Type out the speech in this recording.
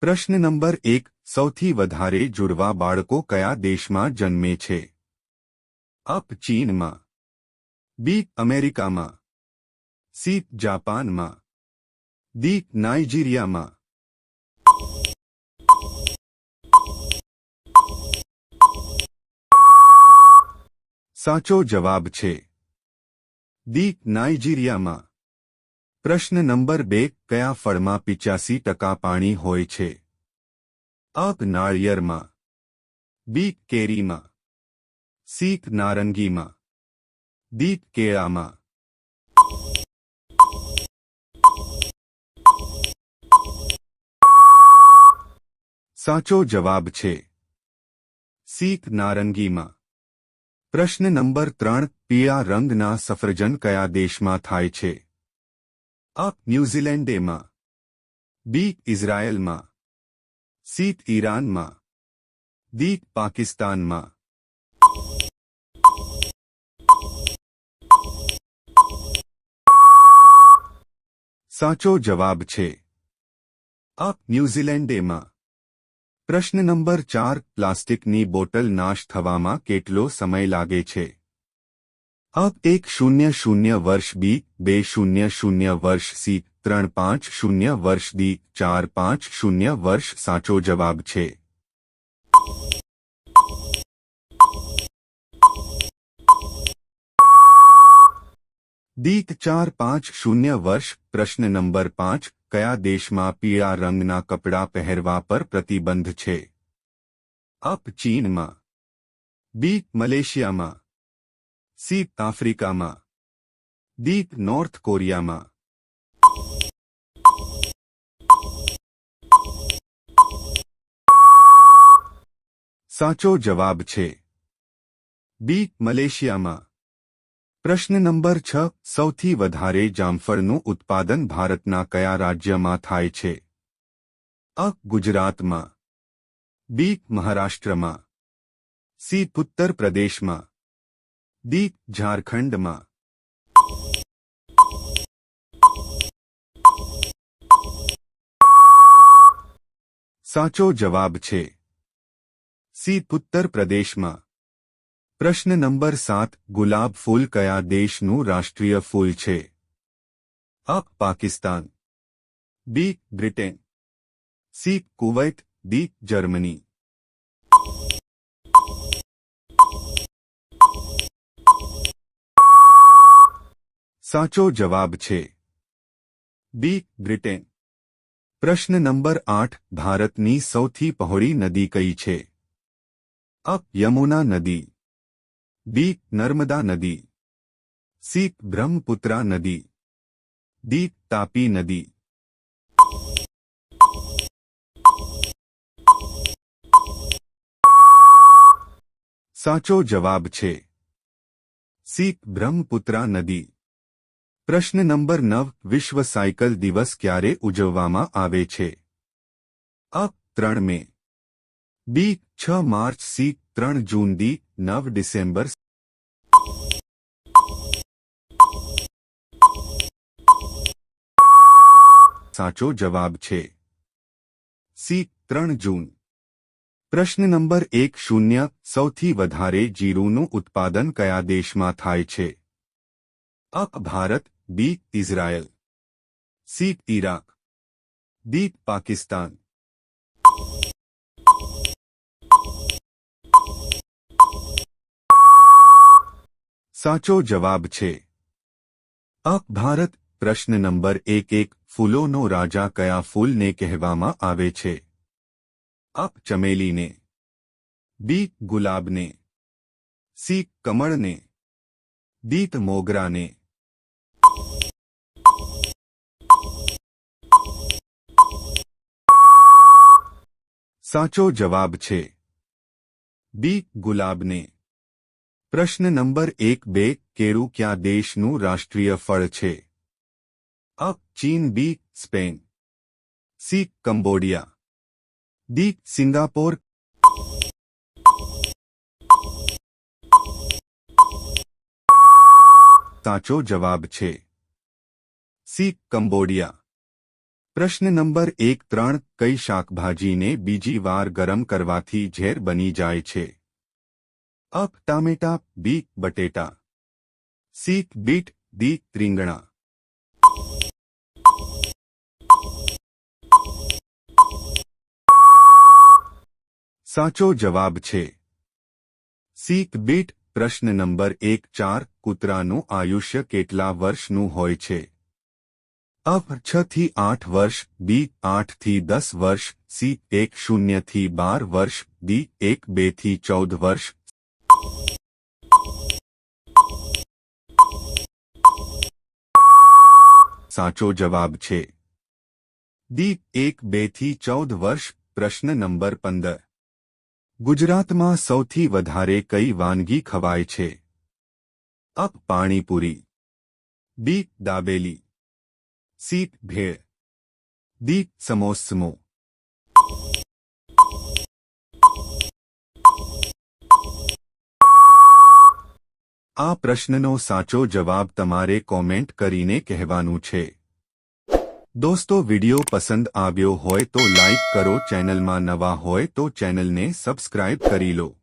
પ્રશ્ન નંબર 1 સૌથી વધારે જુડવા બાળકો કયા દેશમાં જન્મે છે? અપ ચીનમાં, બી અમેરિકામાં, સી જાપાનમાં, ડી નાઇજીરિયામાં. સાચો જવાબ છે ડી નાઇજીરિયામાં. પ્રશ્ન નંબર 2 કયા ફળમાં 85% પાણી હોય છે? અ નાળિયેરમાં, બી કેરીમાં, સી નારંગીમાં, ડી કેળામાં. સાચો જવાબ છે સી નારંગીમાં. પ્રશ્ન નંબર 3 પીળા રંગના સફરજન કયા દેશમાં થાય છે? અ ન્યૂઝીલેન્ડમાં, બી ઇઝરાયેલમાં, સી ઈરાનમાં, ડી પાકિસ્તાનમાં. સાચો જવાબ છે અ ન્યૂઝીલેન્ડમાં. પ્રશ્ન નંબર 4 પ્લાસ્ટિકની બોટલ નાશ થવામાં કેટલો સમય લાગે છે? અ 100 વર્ષ, બી 200 વર્ષ, સી 350 વર્ષ, ડી 450 વર્ષ. સાચો જવાબ છે ડી 450 વર્ષ. પ્રશ્ન નંબર 5 કયા દેશમાં પીળા રંગના કપડાં પહેરવા પર પ્રતિબંધ છે? અ ચીનમાં, બી મલેશિયામાં, સી આફ્રિકામાં, ડી નોર્થ કોરિયામાં. સાચો જવાબ છે બી મલેશિયામાં. પ્રશ્ન નંબર 6 સૌથી વધારે જામફળનું ઉત્પાદન ભારતના કયા રાજ્યમાં થાય છે? અ ગુજરાતમાં, બી મહારાષ્ટ્રમાં, સી ઉત્તર પ્રદેશમાં, ડી ઝારખંડમાં. સાચો જવાબ છે સી ઉત્તર પ્રદેશમાં. પ્રશ્ન નંબર 7 ગુલાબ ફૂલ કયા દેશનું રાષ્ટ્રીય ફૂલ છે? A Pakistan, B Britain, C Kuwait, D Germany. સાચો જવાબ છે બી બ્રિટેન. પ્રશ્ન નંબર 8 ભારતની સૌથી પહોળી નદી કઈ છે? અ યમુના નદી, બી નર્મદા નદી, સી બ્રહ્મપુત્રા નદી, ડી તાપી નદી. સાચો જવાબ છે સી બ્રહ્મપુત્રા નદી. પ્રશ્ન નંબર 9 વિશ્વ સાયકલ દિવસ ક્યારે ઉજવવામાં આવે છે? અ 3 મે, બી 6 માર્ચ, સી 3 જૂન, ડી 9 ડિસેમ્બર. સાચો જવાબ છે સી 3 જૂન. પ્રશ્ન નંબર 1 સૌથી વધારે જીરુંનું ઉત્પાદન કયા દેશમાં થાય છે? A Bharat, B Israel, C Iraq, D Pakistan. સાચો જવાબ છે અ ભારત. પ્રશ્ન નંબર 1 ફૂલોનો રાજા કયા ફૂલને કહેવામાં આવે છે? અ ચમેલીને, બી ગુલાબને, સી કમળને, ડી મોગરાને. સાચો જવાબ છે બી ગુલાબને. પ્રશ્ન નંબર 1-2 કેળું કયા દેશનું રાષ્ટ્રીય ફળ છે? અ ચીન, B Spain, C Cambodia, D Singapore. સાચો જવાબ છે સી કંબોડિયા. પ્રશ્ન નંબર 1-3 કઈ શાકભાજીને બીજી વાર ગરમ કરવાથી ઝેર બની જાય છે? અ. ટામેટા, બી. બટેટા, સી. Bit, D. રીંગણા. સાચો જવાબ છે સી. બીટ. પ્રશ્ન નંબર 1-4 કૂતરાનું આયુષ્ય કેટલા વર્ષનું હોય છે? અ. 6 થી 8 વર્ષ, બી. 8 થી 10 વર્ષ, સી. 1 થી 12 વર્ષ, ડી. 2 થી 14 વર્ષ. સાચો જવાબ છે ડી. 1-2 થી 14 વર્ષ. પ્રશ્ન નંબર 15 ગુજરાતમાં સૌથી વધારે કઈ વાનગી ખવાય છે? અ. પાણીપુરી, બી. દાબેલી, સી. ભેળ, ડી. સમોસમો. આ પ્રશ્નનો સાચો જવાબ તમારે કોમેન્ટ કરીને કહેવાનું છે. દોસ્તો વિડિયો પસંદ આવ્યો હોય તો લાઈક કરો, ચેનલમાં નવા હોય તો ચેનલને સબસ્ક્રાઇબ કરી લો.